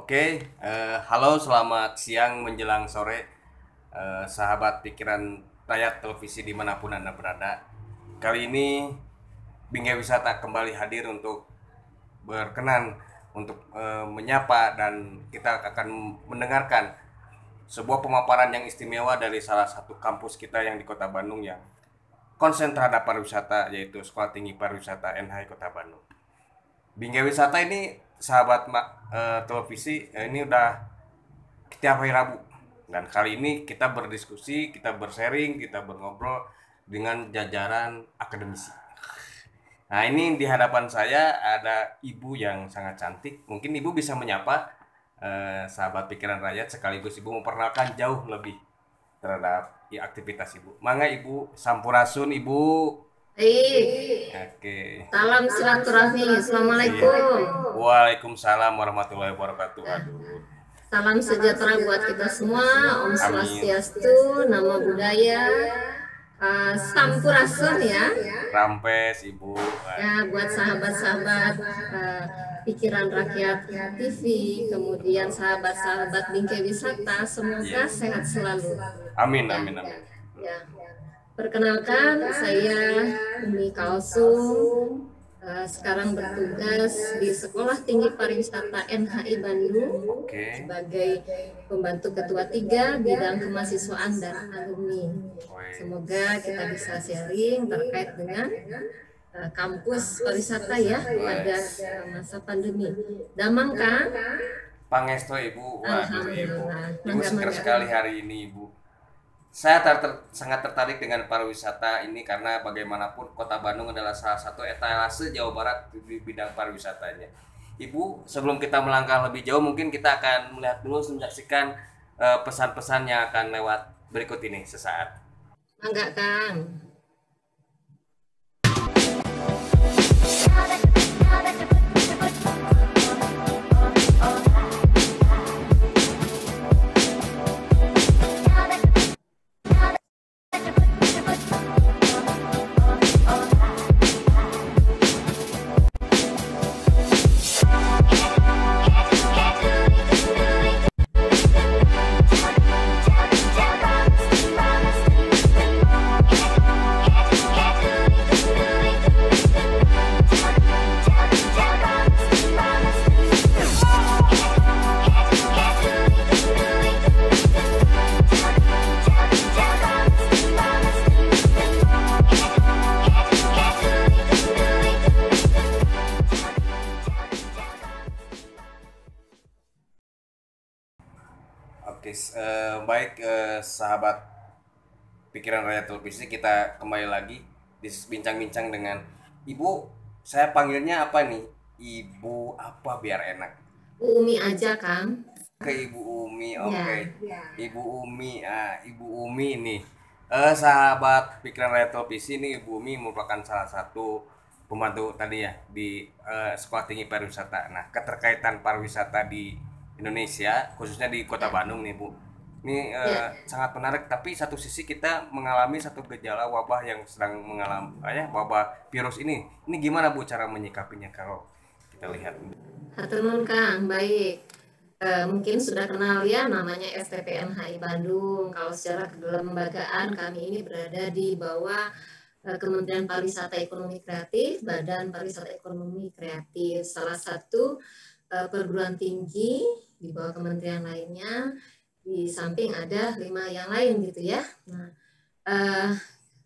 Halo, selamat siang menjelang sore, sahabat pikiran rakyat televisi dimanapun Anda berada. Kali ini Bingkai Wisata kembali hadir untuk berkenan untuk menyapa dan kita akan mendengarkan sebuah pemaparan yang istimewa dari salah satu kampus kita yang di Kota Bandung yang konsen terhadap pariwisata, yaitu Sekolah Tinggi Pariwisata NHI Kota Bandung. Bingkai Wisata ini sahabat televisi ini udah setiap hari Rabu, dan kali ini kita berdiskusi, kita bersharing, kita ngobrol dengan jajaran akademisi. Nah, ini di hadapan saya ada ibu yang sangat cantik. Mungkin ibu bisa menyapa sahabat pikiran rakyat, sekaligus ibu memperkenalkan jauh lebih terhadap aktivitas ibu. Mangga ibu, sampurasun ibu. Baik, Oke. salam silaturahmi. Assalamualaikum. Waalaikumsalam warahmatullahi wabarakatuh. Aduh. Salam sejahtera buat kita semua. Om Amin. Swastiastu, Namo Buddhaya, Sampurasun ya. Rampes ibu. Ya, buat sahabat-sahabat pikiran rakyat TV, kemudian sahabat-sahabat Bingkai Wisata, semoga sehat selalu. Amin, Ya, amin, amin. ya. Perkenalkan, saya Umi Kalsum. Sekarang bertugas di Sekolah Tinggi Pariwisata NHI Bandung sebagai pembantu ketua 3 bidang kemahasiswaan dan alumni. Semoga kita bisa sharing terkait dengan kampus pariwisata ya pada masa pandemi. Damang kan? Pangestu ibu. Waduh ibu. Ibu seger Mangga. sekali hari ini ibu. Saya sangat tertarik dengan pariwisata ini karena bagaimanapun Kota Bandung adalah salah satu etalase Jawa Barat di bidang pariwisatanya. Ibu, sebelum kita melangkah lebih jauh, mungkin kita akan melihat dulu, menyaksikan pesan-pesan yang akan lewat berikut ini sesaat. Mangga Kang. Oke, baik sahabat pikiran rakyat televisi, kita kembali lagi bincang-bincang dengan Ibu. Saya panggilnya apa nih? Ibu apa biar enak? Umi aja Kang. Ke Ibu Umi, oke. Ya. Ibu Umi, Ibu Umi nih. Sahabat pikiran rakyat televisi ini, Ibu Umi merupakan salah satu pembantu tadi ya di Sekolah Tinggi Pariwisata. Nah, keterkaitan pariwisata di Indonesia, khususnya di Kota Bandung nih Bu, ini sangat menarik. Tapi satu sisi kita mengalami satu gejala wabah yang sedang mengalami wabah virus ini. Ini gimana Bu cara menyikapinya kalau kita lihat? Hatur nuhun Kang, baik. Mungkin sudah kenal ya namanya STPNHI Bandung. Kalau secara kelembagaan kami ini berada di bawah Kementerian Pariwisata Ekonomi Kreatif, Badan Pariwisata Ekonomi Kreatif, salah satu perguruan tinggi di bawah kementerian lainnya, di samping ada 5 yang lain gitu ya. Nah,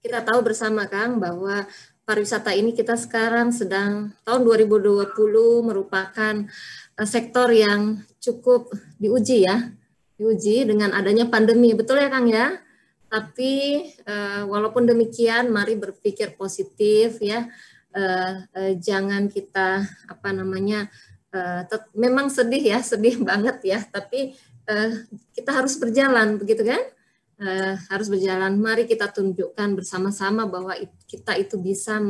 kita tahu bersama Kang bahwa pariwisata ini kita sekarang sedang tahun 2020 merupakan sektor yang cukup diuji ya, diuji dengan adanya pandemi, betul ya Kang ya? Tapi walaupun demikian, mari berpikir positif ya, jangan kita memang sedih ya, sedih banget ya, tapi kita harus berjalan, begitu kan? Harus berjalan. Mari kita tunjukkan bersama-sama bahwa kita itu bisa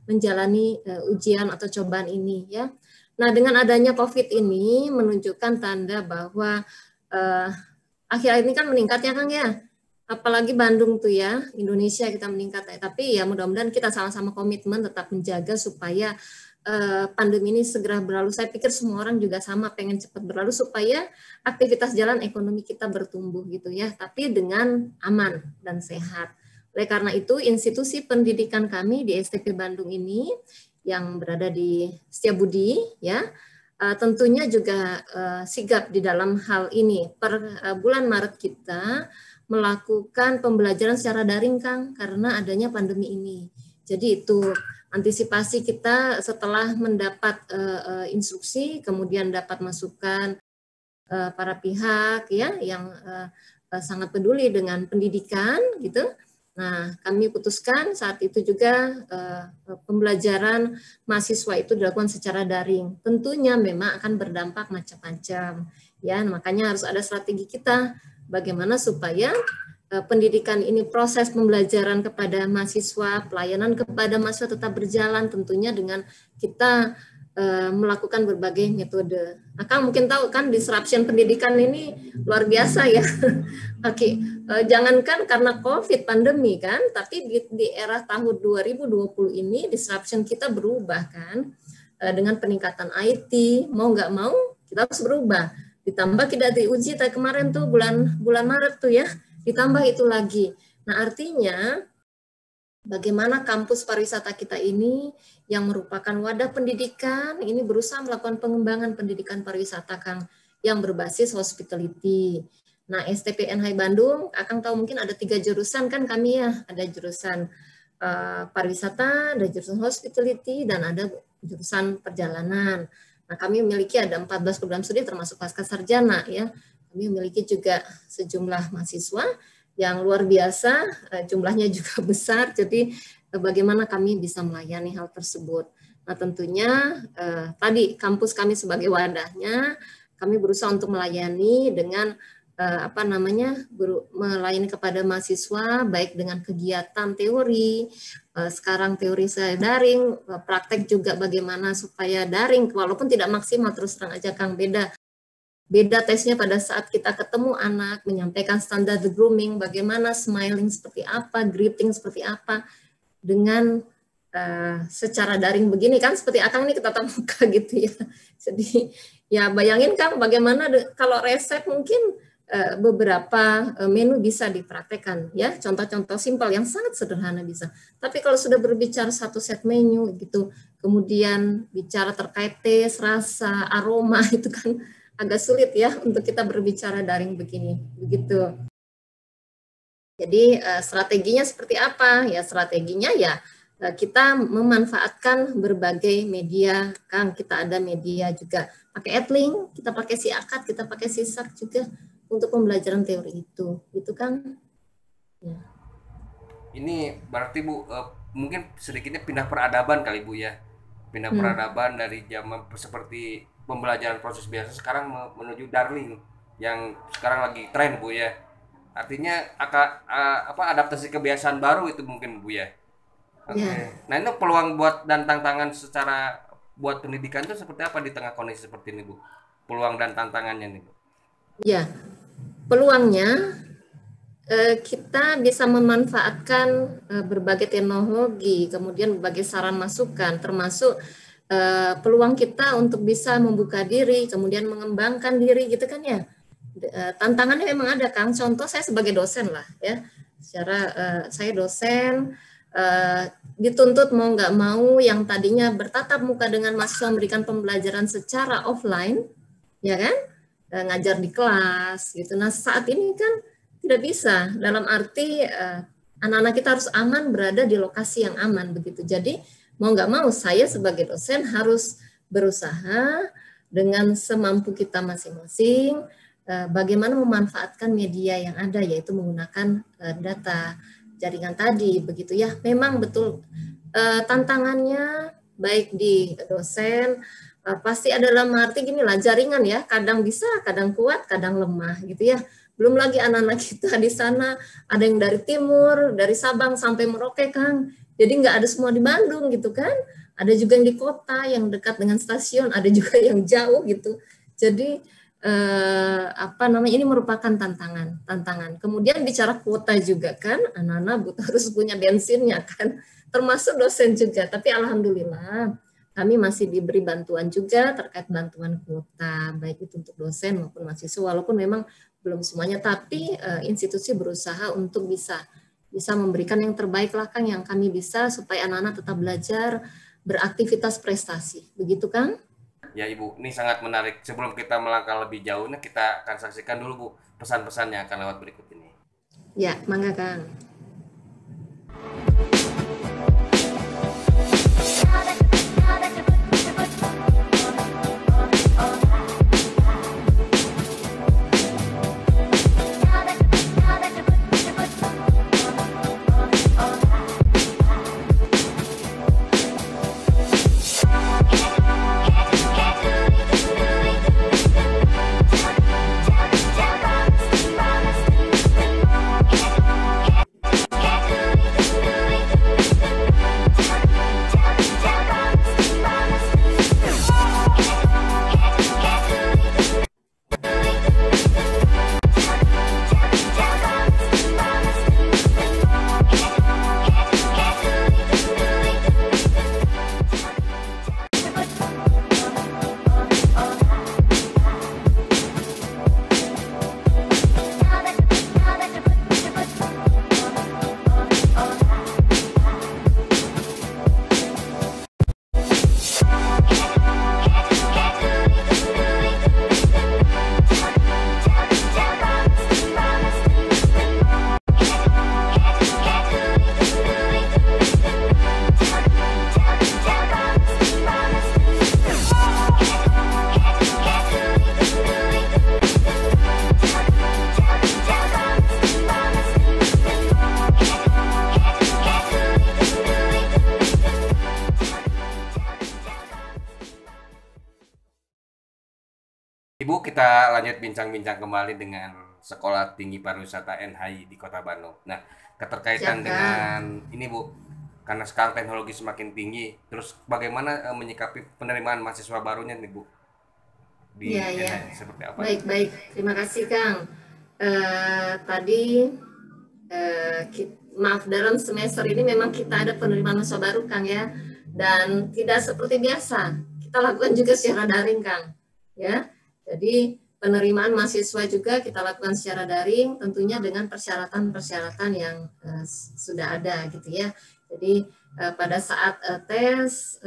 menjalani ujian atau cobaan ini ya. Nah, dengan adanya COVID ini menunjukkan tanda bahwa akhir-akhir ini kan meningkat ya Kang ya. Apalagi Bandung tuh ya, Indonesia kita meningkat ya. Tapi ya mudah-mudahan kita sama-sama komitmen tetap menjaga supaya pandemi ini segera berlalu. Saya pikir semua orang juga sama, pengen cepat berlalu supaya aktivitas jalan ekonomi kita bertumbuh gitu ya, tapi dengan aman dan sehat. Oleh karena itu, institusi pendidikan kami di STP Bandung ini yang berada di Setiabudi ya, tentunya juga sigap di dalam hal ini. Per bulan Maret kita melakukan pembelajaran secara daring, Kang, karena adanya pandemi ini. Jadi itu antisipasi kita setelah mendapat instruksi, kemudian dapat masukan para pihak ya yang sangat peduli dengan pendidikan gitu. Nah, kami putuskan saat itu juga pembelajaran mahasiswa itu dilakukan secara daring. Tentunya memang akan berdampak macam-macam. Ya, makanya harus ada strategi kita bagaimana supaya pendidikan ini, proses pembelajaran kepada mahasiswa, pelayanan kepada mahasiswa tetap berjalan tentunya dengan kita melakukan berbagai metode. Nah, Kang mungkin tahu kan disruption pendidikan ini luar biasa ya. Oke, jangankan karena COVID pandemi kan, tapi di era tahun 2020 ini disruption kita berubah kan, dengan peningkatan IT, mau nggak mau kita harus berubah. Ditambah kita diuji kemarin tuh bulan Maret tuh ya, ditambah itu lagi. Nah artinya bagaimana kampus pariwisata kita ini yang merupakan wadah pendidikan ini berusaha melakukan pengembangan pendidikan pariwisata, Kang, yang berbasis hospitality. Nah, STPN Hai Bandung, Akang tahu mungkin ada 3 jurusan kan kami ya, ada jurusan pariwisata, ada jurusan hospitality, dan ada jurusan perjalanan. Nah, kami memiliki ada 14 program studi termasuk pasca sarjana ya. Kami memiliki juga sejumlah mahasiswa yang luar biasa, jumlahnya juga besar, jadi bagaimana kami bisa melayani hal tersebut. Nah tentunya tadi kampus kami sebagai wadahnya, kami berusaha untuk melayani dengan melayani kepada mahasiswa, baik dengan kegiatan teori, sekarang teori saya daring, praktek juga bagaimana supaya daring, walaupun tidak maksimal, terus terang aja Kang, beda tesnya pada saat kita ketemu anak, menyampaikan standar the grooming, bagaimana smiling seperti apa, greeting seperti apa, dengan secara daring begini kan, seperti Akang ini tatap muka gitu ya. Jadi ya bayangin Kang, bagaimana kalau resep mungkin beberapa menu bisa dipraktekkan ya, contoh-contoh simpel yang sangat sederhana bisa. Tapi kalau sudah berbicara satu set menu gitu, kemudian bicara terkait tes, rasa, aroma itu kan agak sulit ya untuk kita berbicara daring begini, begitu. Jadi strateginya seperti apa? Ya strateginya ya kita memanfaatkan berbagai media, Kang. Kita ada media juga pakai Edlink, kita pakai Siakat, kita pakai Sisak juga untuk pembelajaran teori itu, gitu Kang. Ya. Ini berarti Bu, mungkin sedikitnya pindah peradaban kali Bu ya, pindah peradaban dari zaman seperti pembelajaran proses biasa sekarang menuju daring yang sekarang lagi tren Bu ya. Artinya adaptasi kebiasaan baru itu mungkin Bu ya. Oke. Ya. Nah itu peluang buat dan tantangan secara buat pendidikan itu seperti apa di tengah kondisi seperti ini Bu? Peluang dan tantangannya nih Bu. Ya, peluangnya kita bisa memanfaatkan berbagai teknologi, kemudian berbagai saran masukan, termasuk peluang kita untuk bisa membuka diri, kemudian mengembangkan diri gitu kan ya. Tantangannya memang ada Kang. Contoh saya sebagai dosen lah ya. Secara saya dosen dituntut mau nggak mau yang tadinya bertatap muka dengan mahasiswa memberikan pembelajaran secara offline, ya kan, ngajar di kelas gitu. Nah saat ini kan tidak bisa, dalam arti anak-anak kita harus aman berada di lokasi yang aman begitu. Jadi mau nggak mau saya sebagai dosen harus berusaha dengan semampu kita masing-masing bagaimana memanfaatkan media yang ada, yaitu menggunakan data jaringan tadi begitu ya. Memang betul tantangannya baik di dosen pasti adalah arti gini lah, jaringan ya, kadang bisa, kadang kuat, kadang lemah gitu ya. Belum lagi anak-anak kita di sana, ada yang dari timur, dari Sabang sampai Merauke Kang. Jadi nggak ada semua di Bandung gitu kan. Ada juga yang di kota, yang dekat dengan stasiun, ada juga yang jauh gitu. Jadi ini merupakan tantangan. Kemudian bicara kuota juga kan, anak-anak harus punya bensinnya kan, termasuk dosen juga. Tapi alhamdulillah kami masih diberi bantuan juga terkait bantuan kuota, baik itu untuk dosen maupun mahasiswa, walaupun memang belum semuanya, tapi institusi berusaha untuk bisa memberikan yang terbaik lah Kang, yang kami bisa supaya anak-anak tetap belajar, beraktivitas prestasi. Begitu Kang? Ya Ibu, ini sangat menarik. Sebelum kita melangkah lebih jauh, nih kita akan saksikan dulu Bu pesan-pesan yang akan lewat berikut ini. Ya, mangga Kang. Ibu, kita lanjut bincang-bincang kembali dengan Sekolah Tinggi Pariwisata NHI di Kota Bandung. Nah, keterkaitan Siap, Kang. dengan ini Bu, karena sekarang teknologi semakin tinggi, terus bagaimana menyikapi penerimaan mahasiswa barunya nih Bu di Ya, ya. NHI seperti apa nih? Baik, baik. Terima kasih, Kang. Tadi, maaf, dalam semester ini memang kita ada penerimaan mahasiswa baru, Kang, ya. Dan tidak seperti biasa. Kita lakukan juga secara daring, Kang. Ya, jadi penerimaan mahasiswa juga kita lakukan secara daring, tentunya dengan persyaratan-persyaratan yang sudah ada, gitu ya. Jadi pada saat tes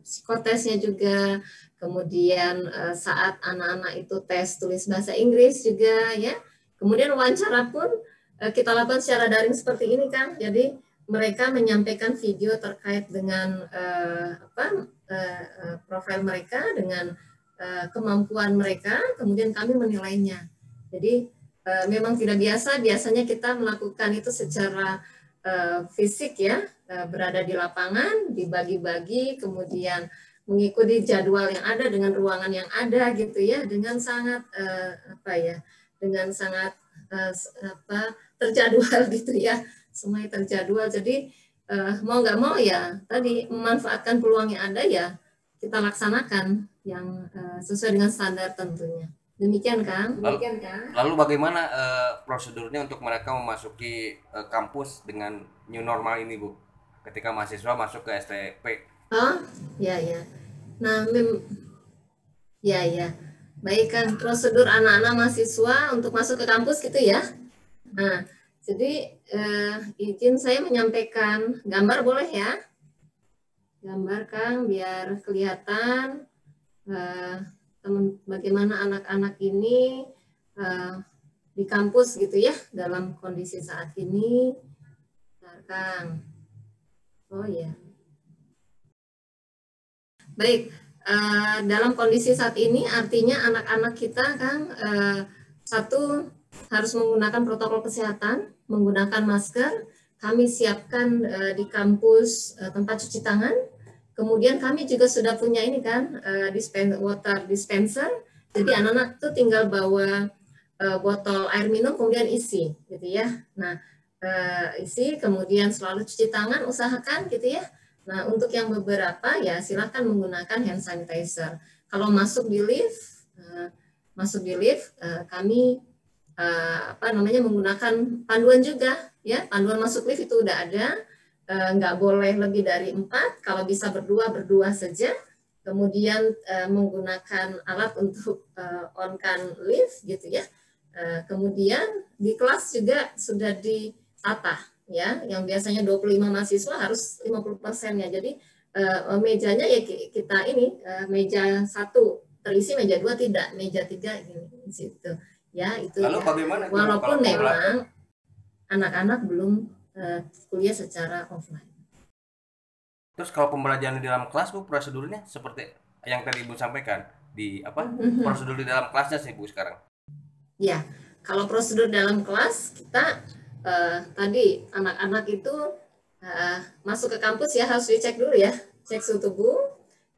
psikotesnya juga, kemudian saat anak-anak itu tes tulis bahasa Inggris juga, ya. Kemudian wawancara pun kita lakukan secara daring seperti ini, Kang. Jadi mereka menyampaikan video terkait dengan profil mereka, dengan kemampuan mereka, kemudian kami menilainya. Jadi memang tidak biasa, biasanya kita melakukan itu secara fisik ya, berada di lapangan, dibagi-bagi, kemudian mengikuti jadwal yang ada dengan ruangan yang ada gitu ya, dengan sangat dengan sangat terjadwal gitu ya, semuanya terjadwal. Jadi mau nggak mau ya tadi memanfaatkan peluang yang ada ya kita laksanakan yang sesuai dengan standar tentunya. Demikian Kang. Lalu bagaimana prosedurnya untuk mereka memasuki kampus dengan new normal ini Bu? Ketika mahasiswa masuk ke STP. Oh, ya ya. Nah, ya ya. Baik kan, prosedur anak-anak mahasiswa untuk masuk ke kampus gitu ya. Nah, jadi izin saya menyampaikan gambar boleh ya? Gambar Kang, biar kelihatan bagaimana anak-anak ini di kampus gitu ya, dalam kondisi saat ini. Nah, Kang. Oh ya. Baik, dalam kondisi saat ini artinya anak-anak kita Kang, satu harus menggunakan protokol kesehatan, menggunakan masker. Kami siapkan di kampus tempat cuci tangan. Kemudian kami juga sudah punya ini kan, water dispenser. Jadi anak-anak tuh tinggal bawa botol air minum kemudian isi, gitu ya. Nah, isi kemudian selalu cuci tangan, usahakan gitu ya. Nah, untuk yang beberapa ya silakan menggunakan hand sanitizer. Kalau masuk di lift, kami menggunakan panduan juga ya, panduan masuk lift itu udah ada. nggak boleh lebih dari 4, kalau bisa berdua saja, kemudian menggunakan alat untuk on-can lift gitu ya. Kemudian di kelas juga sudah ditata ya, yang biasanya 25 mahasiswa harus 50% ya. Jadi mejanya ya kita ini meja 1 terisi, meja 2 tidak, meja 3 ini situ. Ya, itu Lalu ya. bagaimana tuh Bu kalau Walaupun memang anak-anak belum kuliah secara offline. terus kalau pembelajaran di dalam kelas Bu, prosedurnya seperti yang tadi Ibu sampaikan di apa? Prosedur di dalam kelasnya sih Bu sekarang. Ya, kalau prosedur dalam kelas kita tadi anak-anak itu masuk ke kampus ya harus dicek dulu ya, cek suhu tubuh.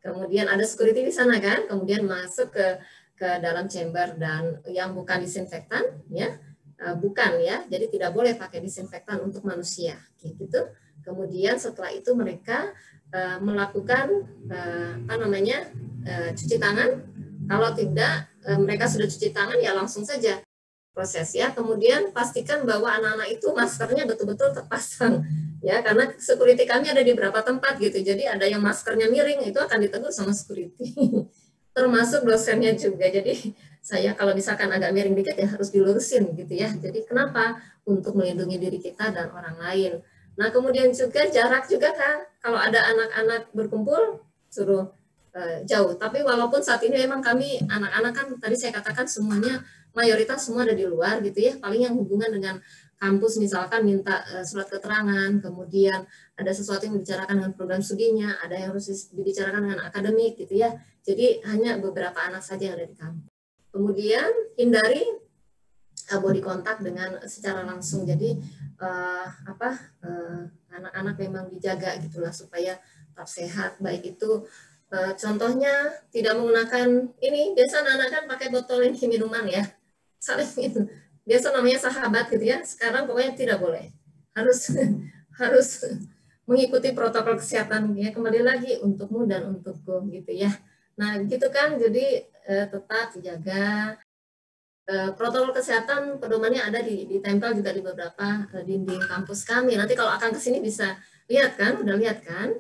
Kemudian ada security di sana kan, kemudian masuk ke dalam chamber dan yang bukan disinfektan ya, bukan ya, jadi tidak boleh pakai disinfektan untuk manusia, gitu. Kemudian setelah itu mereka melakukan apa namanya cuci tangan. Kalau tidak mereka sudah cuci tangan ya langsung saja proses ya. Kemudian pastikan bahwa anak-anak itu maskernya betul-betul terpasang ya, karena security kami ada di beberapa tempat gitu. Jadi ada yang maskernya miring, itu akan ditegur sama security. Termasuk dosennya juga. Jadi saya kalau misalkan agak miring dikit ya harus dilurusin gitu ya. Jadi kenapa? Untuk melindungi diri kita dan orang lain. Nah, kemudian juga jarak juga kan. Kalau ada anak-anak berkumpul suruh jauh. Tapi walaupun saat ini memang kami anak-anak kan tadi saya katakan semuanya mayoritas semua ada di luar gitu ya. Paling yang hubungan dengan kampus misalkan minta surat keterangan, kemudian ada sesuatu yang dibicarakan dengan program studinya, ada yang harus dibicarakan dengan akademik gitu ya. Jadi hanya beberapa anak saja yang ada di kampus. Kemudian hindari body contact dengan secara langsung. Jadi anak-anak memang dijaga gitulah supaya tetap sehat. Baik itu contohnya tidak menggunakan ini, biasa anak-anak kan pakai botol ini minuman ya, saling minum. Biasa namanya sahabat gitu ya. Sekarang pokoknya tidak boleh. Harus harus mengikuti protokol kesehatan ya. Kembali lagi untukmu dan untukku gitu ya. Nah, gitu kan. Jadi tetap dijaga. Protokol kesehatan pedomannya ada ditempel juga di beberapa dinding kampus kami. Nanti kalau akan kesini bisa lihat kan, udah lihat kan?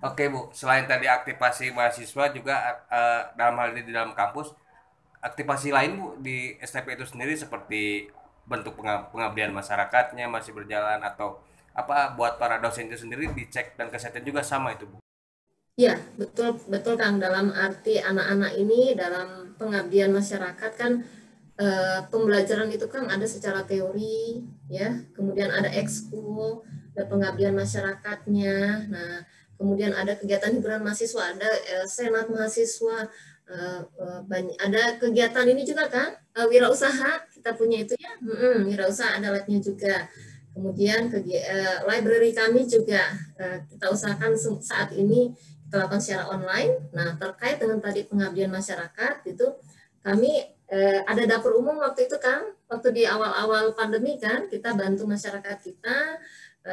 Oke Bu, selain tadi aktivasi mahasiswa juga dalam hal ini di dalam kampus, aktivasi lain Bu di STP itu sendiri seperti bentuk pengabdian masyarakatnya masih berjalan atau apa buat para dosen itu sendiri dicek dan kesehatan juga sama itu Bu? Ya, betul betul Kang. Dalam arti anak-anak ini dalam pengabdian masyarakat kan pembelajaran itu kan ada secara teori ya, kemudian ada ekskul, ada pengabdian masyarakatnya. Nah, kemudian ada kegiatan hiburan mahasiswa, ada senat mahasiswa, ada kegiatan ini juga kan, wirausaha kita punya itu ya, wirausaha ada labnya juga. Kemudian library kami juga kita usahakan saat ini kita lakukan secara online. Nah, terkait dengan tadi pengabdian masyarakat itu kami ada dapur umum waktu itu kan, waktu di awal-awal pandemi kan, kita bantu masyarakat kita,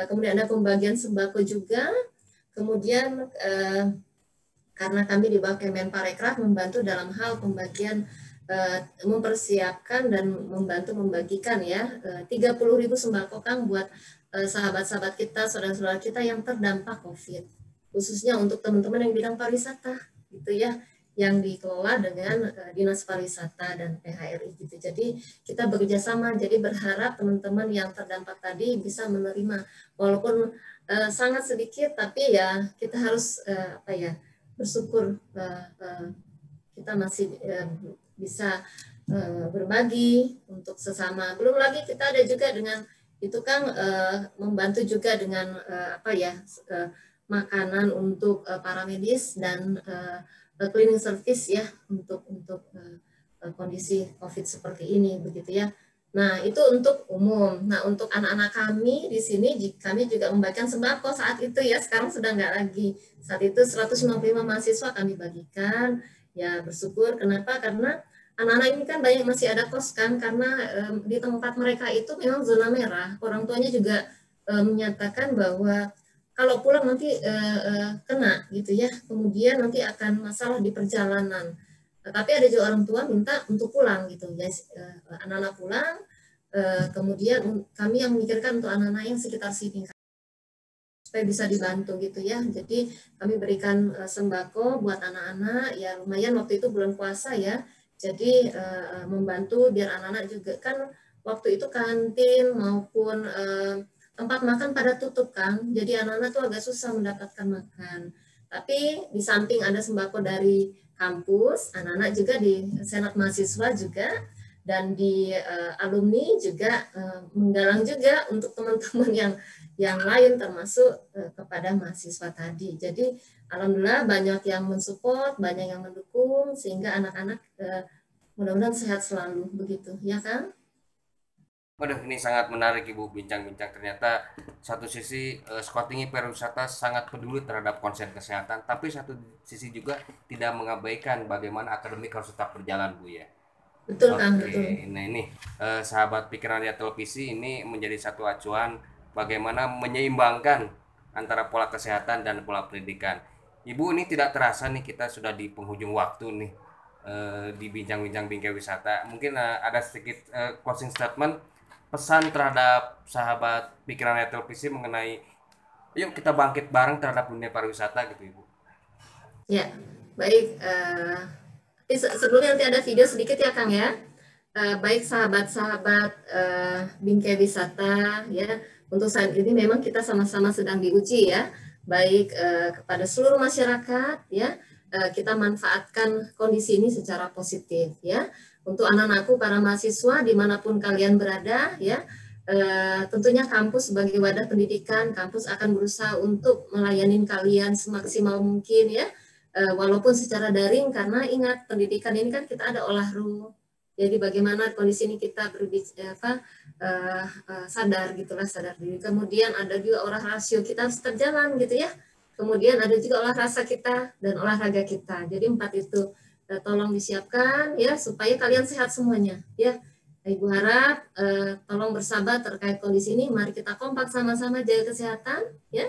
kemudian ada pembagian sembako juga, kemudian karena kami di bawah Kemenparekraf membantu dalam hal pembagian mempersiapkan dan membantu membagikan ya 30.000 sembako Kang buat sahabat-sahabat kita, saudara-saudara kita yang terdampak COVID, khususnya untuk teman-teman yang bidang pariwisata gitu ya, yang dikelola dengan Dinas Pariwisata dan PHRI gitu. Jadi kita bekerja sama, jadi berharap teman-teman yang terdampak tadi bisa menerima walaupun sangat sedikit, tapi ya kita harus bersyukur kita masih bisa berbagi untuk sesama. Belum lagi kita ada juga dengan itu kan membantu juga dengan makanan untuk para medis dan cleaning service ya untuk kondisi COVID seperti ini begitu ya. Nah, itu untuk umum. Nah, untuk anak-anak kami di sini kami juga membagikan sembako saat itu ya. Sekarang sudah enggak lagi. Saat itu 155 mahasiswa kami bagikan. Ya, bersyukur. Kenapa? Karena anak-anak ini kan banyak masih ada kos kan, karena di tempat mereka itu memang zona merah. Orang tuanya juga menyatakan bahwa kalau pulang nanti kena gitu ya, kemudian nanti akan masalah di perjalanan. Tapi ada juga orang tua minta untuk pulang gitu ya, anak-anak pulang, kemudian kami yang memikirkan untuk anak-anak yang sekitar sini. supaya bisa dibantu gitu ya. Jadi kami berikan sembako buat anak-anak, ya lumayan waktu itu bulan puasa ya. Jadi membantu biar anak-anak juga kan waktu itu kantin maupun tempat makan pada tutup kan. Jadi anak-anak tuh agak susah mendapatkan makan. Tapi di samping ada sembako dari kampus, anak-anak juga di Senat Mahasiswa juga, dan di alumni juga menggalang juga untuk teman-teman yang lain termasuk kepada mahasiswa tadi. Jadi alhamdulillah banyak yang mensupport, banyak yang mendukung sehingga anak-anak mudah-mudahan sehat selalu begitu, ya kan? Waduh, ini sangat menarik Ibu bincang-bincang. Ternyata satu sisi Sekolah Tinggi Pariwisata sangat peduli terhadap konsen kesehatan, tapi satu sisi juga tidak mengabaikan bagaimana akademik harus tetap berjalan, Bu ya. Betul kan, Oke, betul. nah ini sahabat pikiran lihat televisi ini menjadi satu acuan bagaimana menyeimbangkan antara pola kesehatan dan pola pendidikan. Ibu, ini tidak terasa nih kita sudah di penghujung waktu nih di bincang-bincang Bingkai Wisata. Mungkin ada sedikit closing statement, pesan terhadap sahabat pikiran lihat televisi mengenai yuk kita bangkit bareng terhadap dunia pariwisata gitu, Ibu. Ya, baik. Sebelumnya nanti ada video sedikit ya Kang ya. Baik sahabat-sahabat Bingkai Wisata ya, untuk saat ini memang kita sama-sama sedang diuji ya, baik kepada seluruh masyarakat ya, kita manfaatkan kondisi ini secara positif ya. Untuk anak-anakku, para mahasiswa dimanapun kalian berada ya, tentunya kampus sebagai wadah pendidikan, kampus akan berusaha untuk melayani kalian semaksimal mungkin ya, walaupun secara daring, karena ingat pendidikan ini kan kita ada olah ruh. Jadi bagaimana kondisi ini kita sadar gitulah, sadar diri. Kemudian ada juga olah rasio, kita harus terjalan gitu ya. Kemudian ada juga olah rasa kita dan olahraga kita. Jadi 4 itu tolong disiapkan ya supaya kalian sehat semuanya ya. Ibu harap tolong bersabar terkait kondisi ini. Mari kita kompak sama-sama jaga kesehatan ya,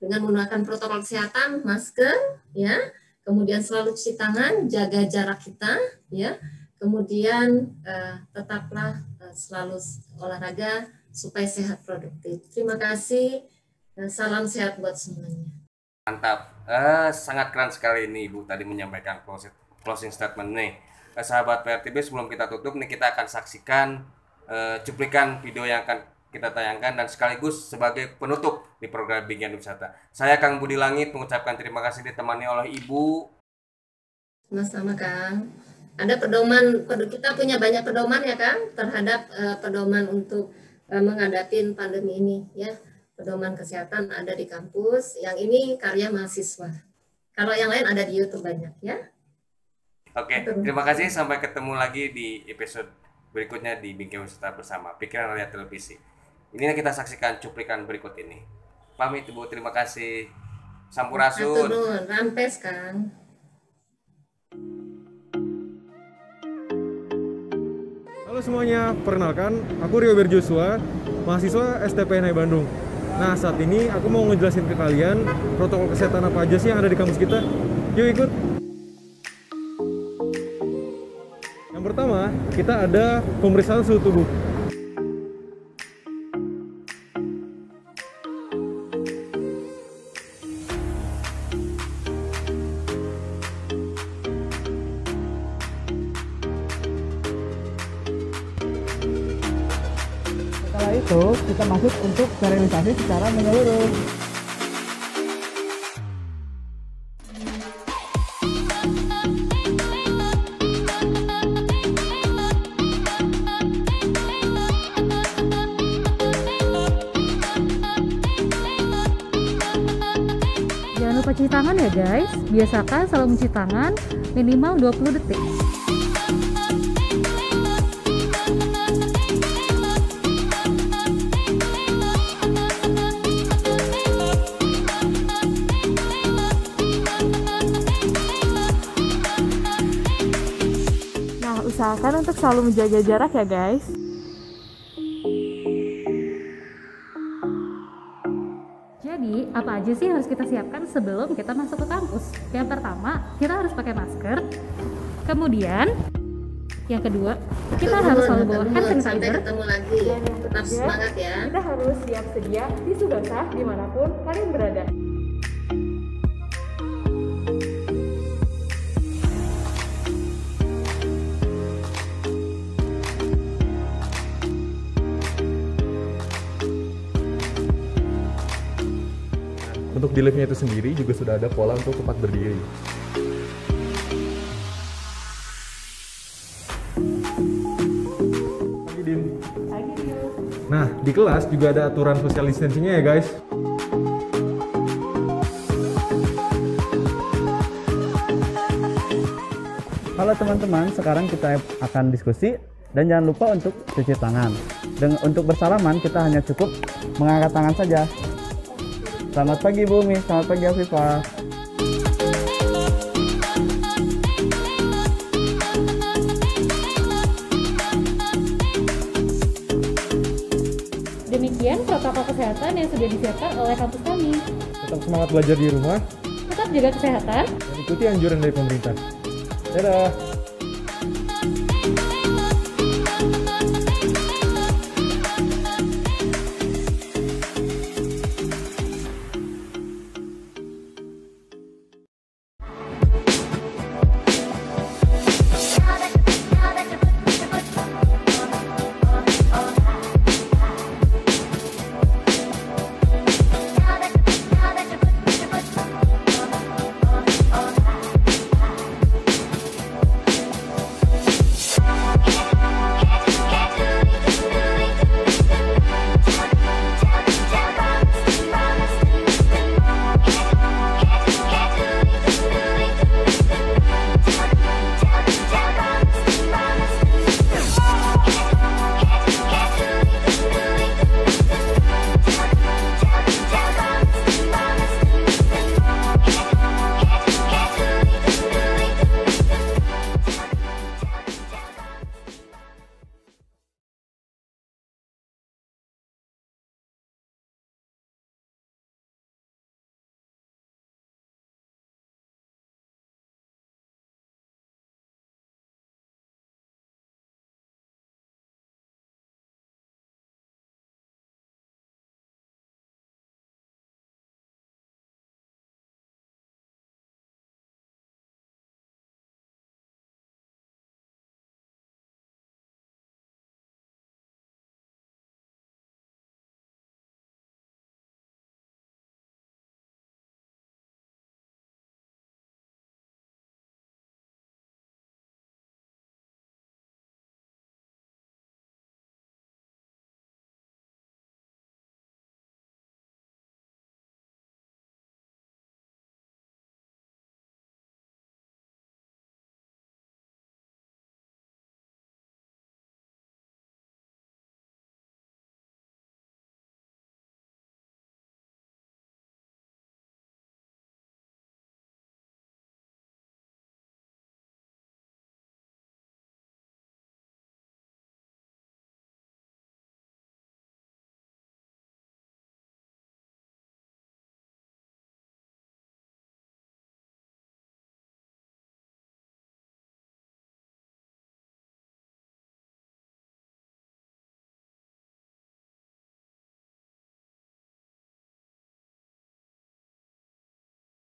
dengan menggunakan protokol kesehatan, masker ya. Kemudian selalu cuci tangan, jaga jarak kita ya. Kemudian tetaplah selalu olahraga supaya sehat produktif. Terima kasih. Salam sehat buat semuanya. Mantap, sangat keren sekali ini Ibu tadi menyampaikan closing statement nih. Sahabat PRTB, sebelum kita tutup nih kita akan saksikan cuplikan video yang akan kita tayangkan dan sekaligus sebagai penutup di program Bingkai Wisata. Saya Kang Budi Langit mengucapkan terima kasih ditemani oleh Ibu. Sama-sama Kang. Ada pedoman, kita punya banyak pedoman ya Kang terhadap pedoman untuk menghadapi pandemi ini ya. Pedoman kesehatan ada di kampus, yang ini karya mahasiswa. Kalau yang lain ada di YouTube banyak ya. Oke, terima kasih. Sampai ketemu lagi di episode berikutnya di Bingkai Wisata bersama Pikiran Lihat Televisi. Ini kita saksikan cuplikan berikut ini. Pamit Ibu, terima kasih. Sampurasun. Rampes Kang. Halo semuanya, perkenalkan aku Rio Berjoshua, mahasiswa STPNHI Bandung. Nah, saat ini aku mau ngejelasin ke kalian protokol kesehatan apa aja sih yang ada di kampus kita. Yuk ikut. Yang pertama, kita ada pemeriksaan suhu tubuh. Setelah itu, kita masuk untuk sterilisasi secara menyeluruh. Jangan lupa cuci tangan ya guys. Biasakan selalu mencuci tangan minimal 20 detik. Nah, usahakan untuk selalu menjaga jarak ya guys. Jadi, apa aja sih harus kita siapkan sebelum kita masuk ke kampus? Yang pertama, kita harus pakai masker. Kemudian, Yang kedua, kita harus selalu bawa hand Sampai sanitizer. ketemu lagi. Tetap semangat ya. Kita harus siap sedia tisu basah dimanapun kalian berada. Untuk di liftnya itu sendiri juga sudah ada pola untuk tempat berdiri. Pagi, Din. Nah, di kelas juga ada aturan social distancing-nya ya guys. Halo teman-teman, sekarang kita akan diskusi dan jangan lupa untuk cuci tangan. Untuk bersalaman kita hanya cukup mengangkat tangan saja. Selamat pagi Bumi, selamat pagi Afifah. Demikian protokol kesehatan yang sudah disiapkan oleh kampus kami. Tetap semangat belajar di rumah Tetap jaga kesehatan. dan ikuti anjuran dari pemerintah. Dadah!